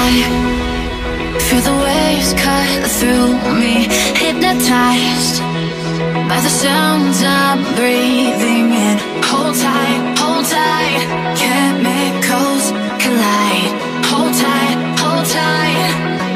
vibe. Feel the waves cut through me, hypnotized by the sounds I'm breathing in. Hold tight, chemicals collide. Hold tight, hold tight.